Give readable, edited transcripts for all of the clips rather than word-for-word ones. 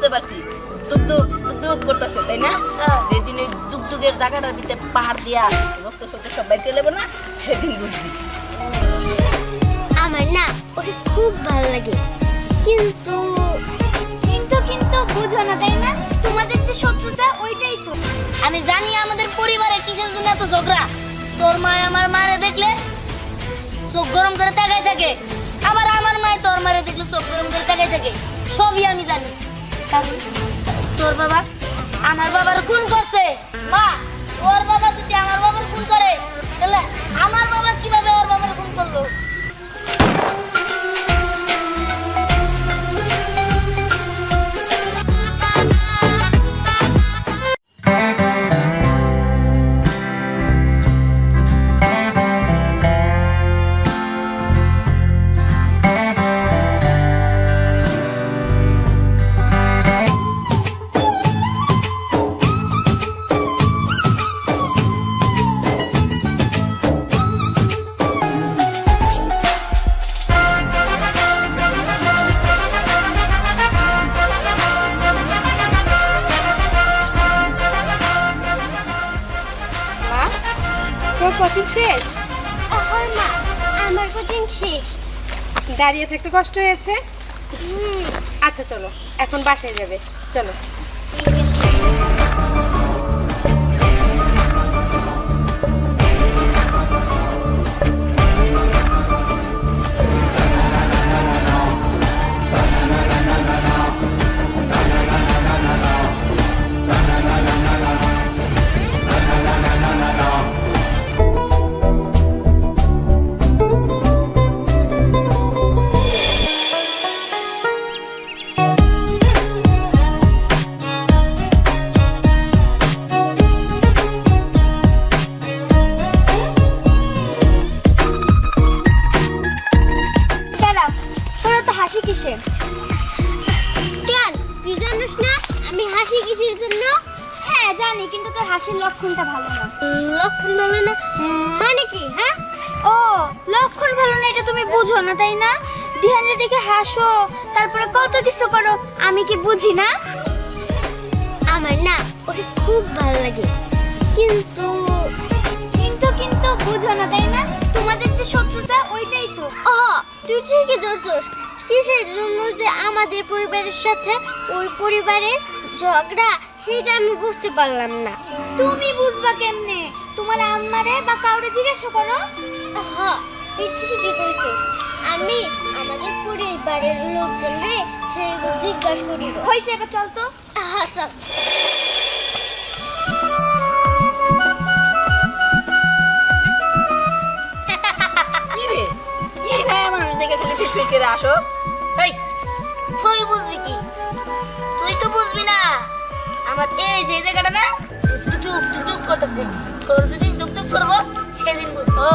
বুঝতে পারছি দুগদুগ দুগদুগ করতেছে তাই না যেদিন ওই দুগদুগের জায়গাটার ভিতরে পাহাড় দিয়া রক্ত সত্যি সব বাইতে লেবো না সেদিন বুঝবি আমার না ওটা খুব ভালো লাগে কিন্তু কিন্তু কিন্তু বুঝো না তাই না তোমাদের যে শত্রুতা ওইটাই তো আমি জানি আমাদের পরিবারে কিসের জন্য এত ঝগড়া তোর মা আমার মারে দেখলে চোখ গরম করে তাকায় থাকে আবার আমার মা তোর মারে দেখলে চোখ গরম করে তাকায় থাকে সবই আমি জানি তোর বাবা আমার বাবার খুন করছে মা ওর বাবা যদি আমার বাবার খুন করে তাহলে আমার বাবা কিভাবে ওর বাবার খুন করলো কোচিং শেষ হয় মা আমার কোচিং শেষ দাঁড়িয়ে থাকতে কষ্ট হয়েছে আচ্ছা চলো এখন বাসায় যাবে চলো কিন্তু তোর হাসির লক্ষণটা ভালো না লক্ষণ ভালো না মানে কি হ্যাঁ ও লক্ষণ ভালো না এটা তুমি বুঝো না তাই না ধ্যানে দেখে হাসো তারপরে কত কিছু করো আমি কি বুঝি না আমার না ওটা খুব ভালো লাগে কিন্তু কিন্তু কিন্তু বুঝো না তাই না তোমাদের যে শত্রুতা ওইটাই তো তুই ঠিকই ধরছস কিসের জন্য যে আমাদের পরিবারের সাথে ওই পরিবারের ঝগড়া সেটা আমি বুঝতে পারলাম না তুমি বুঝবা কেমনে তোমার আম্মারে বা কাউরে জিজ্ঞাসা করো হ্যাঁ তুই ঠিকই কইছিস আমি আমাদের পরিবারের লোকজনরে সেইগুলো জিজ্ঞাসা করি হইছে এবার চল তো হ্যাঁ চল কি রে কি রে মানুষ দেখে খালি ফিসফিস করে আসো এই তুই বুঝবি কি তুই তো বুঝবি না আমার এই যে জায়গাটা না টুক টুক করতেছে তোর যেদিন টুক টুক করবো সেদিন বুঝবো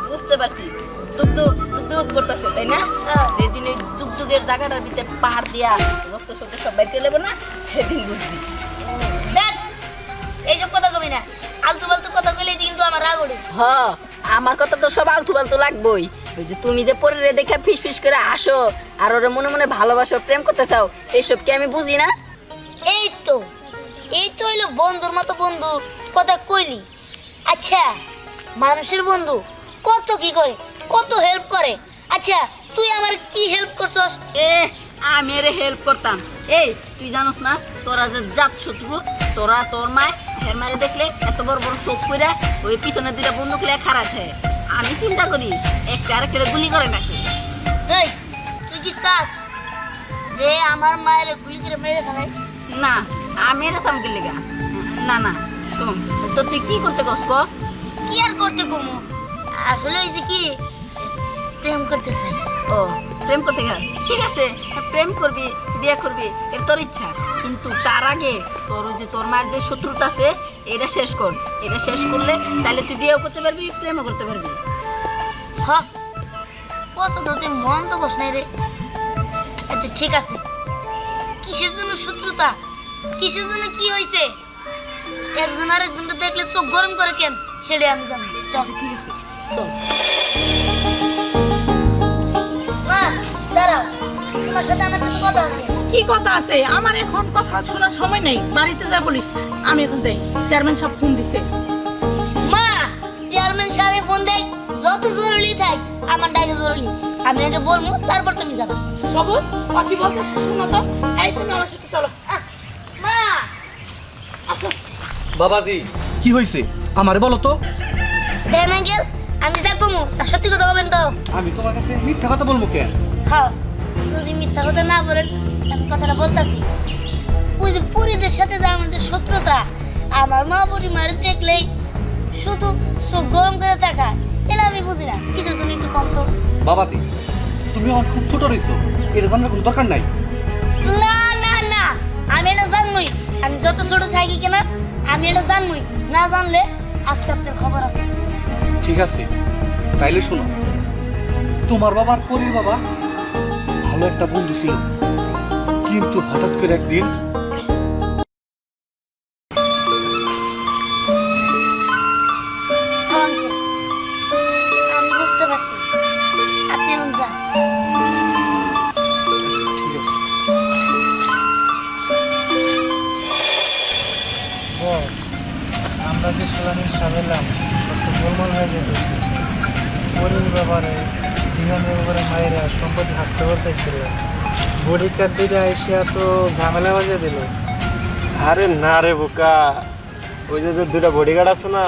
বুঝতে পারছি দুগদুগ দুগদুগ করতেছে তাই না যেদিন ওই দুগদুগের জায়গাটার ভিতরে পাহাড় দিয়া রক্ত সত্যি সব বাইতে লেবো না সেদিন বুঝবি দেখ এইসব কথা কবি না আলতু ফালতু কথা কইলে কিন্তু আমার রাগ ওঠে আমার কথা তো সব আলতু ফালতু লাগবেই ওই যে তুমি যে পরে দেখে ফিসফিস করে আসো আর ওরা মনে মনে ভালোবাসো প্রেম করতে চাও এইসব কি আমি বুঝি না এই তো হইলো বন্ধুর মতো বন্ধু কথা কইলি আচ্ছা মানুষের বন্ধু কত কি করে কত হেল্প করে আচ্ছা তুই আমার কি হেল্প করছস আমি এর হেল্প করতাম এই তুই জানোস না তোরা যে জাত শত্রু তোরা তোর মায় হের মারে দেখলে এত বড় বড় চোখ কইরা ওই পিছনে দুইটা বন্দুক লিয়ে খাড়াছে আমি চিন্তা করি একটা আরেকটা গুলি করে নাকি এই তুই কি চাস যে আমার মায়ের গুলি করে মেরে ফেলাই না আমি এটা সামকে লেগা না না শোন তো তুই কি করতে গস কি আর করতে কমু আসলে হইছে কি প্রেম করতে চাই ও প্রেম করতে গেছ ঠিক আছে প্রেম করবি বিয়ে করবি এটা তোর ইচ্ছা কিন্তু তার আগে তোর যে তোর মায়ের যে শত্রুতা আছে এটা শেষ কর এটা শেষ করলে তাহলে তুই বিয়েও করতে পারবি প্রেমও করতে পারবি হ্যাঁ কথা তো তুই মন তো কস নাই রে আচ্ছা ঠিক আছে কিসের জন্য শত্রুতা কিসের জন্য কি হয়েছে একজন আর একজনকে দেখলে চোখ গরম করে কেন সেটা আমি জানি চল ঠিক আছে চল মা দাঁড়াও তোমার সাথে আমার কিছু কথা আছে কি কথা আছে? আমার এখন কথা শোনার সময় নেই, বাড়িতে যা বলিস। আমি এখন যাই, চেয়ারম্যান সাহেব ফোন দিছে। মা, চেয়ারম্যান সাহেব ফোন দেয়, যত জরুরি থাক আমার ডাকে জরুরি। আমি আগে বলবো, তারপর তুমি যাবা। সবুজ, কি বলতে শুনো তো। এই তুমি আমার সাথে চলো। মা, আসো। বাবাজি কি হয়েছে আমারে বলো তো। দেন আঙ্কেল, আমি যা কমু তা সত্যি কথা বলবেন তো? আমি তোমার কাছে মিথ্যা কথা বলবো কেন? হ্যাঁ, যদি মিথ্যা কথা না বলেন আমি কথাটা বলতাছি। ওই যে পরিদের সাথে যে আমাদের শত্রুতা, আমার মা পরিমার দেখলেই শুধু চোখ গরম করে তাকায়। এটা আমি বুঝি না, কিসের জন্য একটু কম তো। বাবাজি তুমি আমার খুব ছোট রইছো, এটা জানার কোনো দরকার নাই। না না না, আমি এটা জানবই। আমি যত ছোট থাকি কিনা আমি এটা জানবই। না জানলে আজকে আপনার খবর আছে। ঠিক আছে, তাইলে শোনো, তোমার বাবার পরির বাবা ভালো একটা বন্ধু ছিল, কিন্তু হঠাৎ করে একদিন আঙ্কেল, আমি বুঝতে পারছি, আপনি এখন যান। ঠিক আছে। বস, আমরা যে সোলানির সাবেলাম তো গোলমাল হয়ে যেতেছে। পরির ব্যাপারে দিহানের ব্যাপারে মায়েরা সম্পত্তি হাঁটতে চাইছিল, বডি কার্ড দিতে আইসিয়া তো ঝামেলা বাজিয়ে দিল। আরে না রে বোকা, ওই যে দুটা বডিগার্ড আছে না,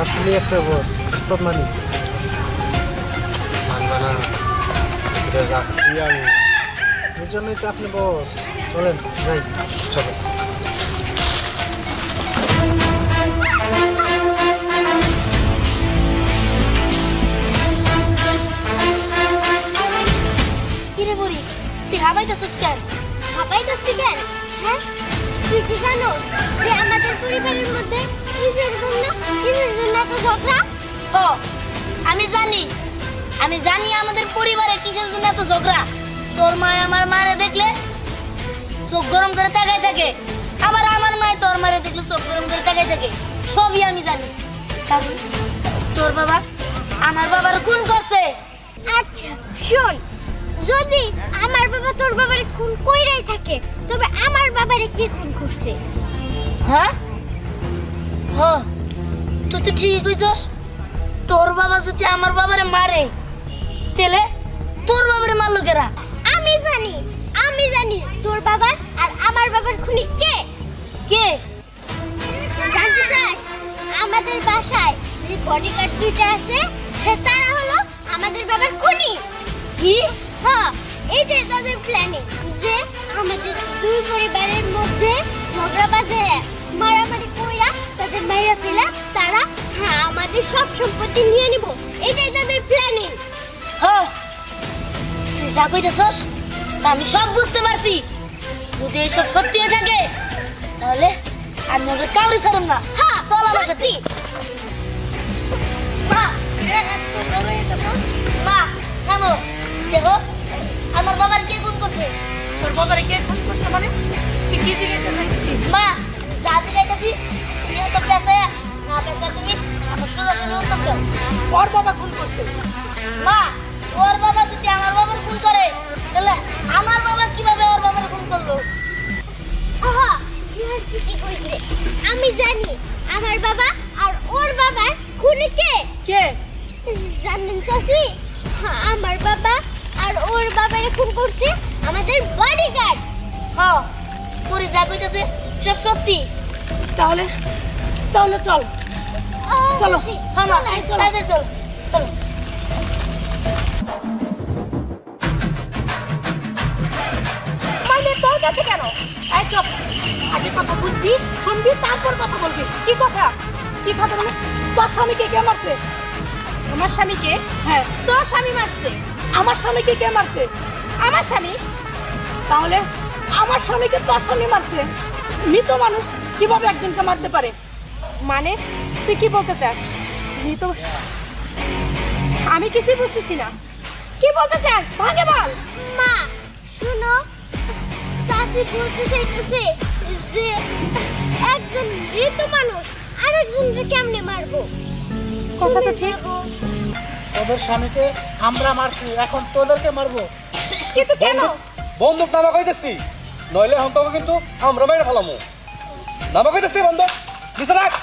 আসলে একটা বস উস্তাদ মালিক মানবে না, এটা রাখছি আমি। এই জন্যই তো আপনি বস। চলেন যাই। চলো। কিরে বুড়ি, তুই হাবাইতেছিস কেন? হাবাইতেছি কেন? হ্যাঁ, তুই কি জানো যে আমাদের পরিবারের মধ্যে কিসের জন্য তো ঝগড়া? ও, আমি জানি আমাদের পরিবারে কিসের জন্য এত ঝগড়া। তোর মা আমার মারে দেখলে চোখ গরম করে তাকায় থাকে, আবার আমার মা তোর মারে দেখলে চোখ গরম করে তাকায় থাকে। সবই আমি জানি, কারণ তোর বাবা আমার বাবার খুন করছে। আচ্ছা শোন, যদি আমার বাবা তোর বাবারে খুন কইরাই থাকে, তবে আমার বাবারে কি খুন করছে? হ্যাঁ হ্যাঁ, তুই তো ঠিকই কইছস। তোর বাবা যদি আমার বাবারে মারে, তাহলে তোর বাবারে মারলো কেরা? আমি জানি তোর বাবার আর আমার বাবার খুনি কে কে জানতে চাস? আমাদের বাসায় যে বডিগার্ড দুইটা আছে, তারা হলো আমাদের বাবার খুনি। কি? হ্যাঁ, এইটাই তাদের প্ল্যানিং, যে আমাদের দুই পরিবারের মধ্যে ঝগড়া বাজে, মারামারি কইরা তাদের মাইরা ফেলা, তারা আমাদের সব সম্পত্তি নিয়ে নিব। এটাই তাদের প্ল্যানিং। হ্যাঁ, তুই যা কইতেছস তা আমি সব বুঝতে পারছি। যদি এইসব সত্যি হয়ে থাকে, তাহলে আমি ওদের কাউরে ছাড়ব না। হ্যাঁ, চল আমার সাথে। মা, মা থামো, দেখো আমার বাবার কে খুন করছে। তোর বাবারে কে খুন করছে মানে? তুই কি জিজ্ঞাসা করছিস? মা, যা জিজ্ঞাসি তুমি তো পেছে না পেছে, তুমি আমার সোজাসুজি উত্তর দাও। ওর বাবা খুন করছে। মা, ওর বাবা যদি আমার বাবার খুন করে, তাহলে আমার বাবা কিভাবে ওর বাবার খুন করলো? আহা, ইহার ঠিকই কইছে। আমি জানি আমার বাবা আর ওর বাবার খুনি কে। কে? জানেন চাচি, আমার বাবা আর ওর বাবারে খুন করছে আমাদের বডিগার্ড। হ্যাঁ, পুরি যা কইতাছে সব সত্যি। তাহলে চল। চলো। হ্যাঁ মা, তাড়াতাড়ি চলো চলো। মানে তোর কাছে কেন? এই চুপ, আগে কথা বুঝবি, শুনবি, তারপর কথা বলবি। কি কথা মানে? তোর স্বামীকে কে মারছে? আমার স্বামীকে? হ্যাঁ, তোর স্বামী মারছে। আমার স্বামীকে কে মারছে? আমার স্বামী। তাহলে আমার স্বামীকে তোর স্বামী মারছে। মৃত মানুষ কিভাবে একজনকে মারতে পারে? মানে তুই কি বলতে চাস? মৃত? আমি কিছুই বুঝতেছি না। কি বলতে চাস? ভাগে বল। মা শুনো, চাচি বলতে চাইতেছে যে একজন মৃত মানুষ আরেকজনকে কেমনে মারবো? কথা তো ঠিক। তোদের স্বামীকে আমরা মারছি, এখন তোদেরকে মারবো। কিন্তু কেন বন্দুক নামা কইতেছি, নইলে এখন তোকে কিন্তু আমরা বাইরে ফেলামো। নামা কইতেছি বন্দুক, নিচে রাখ।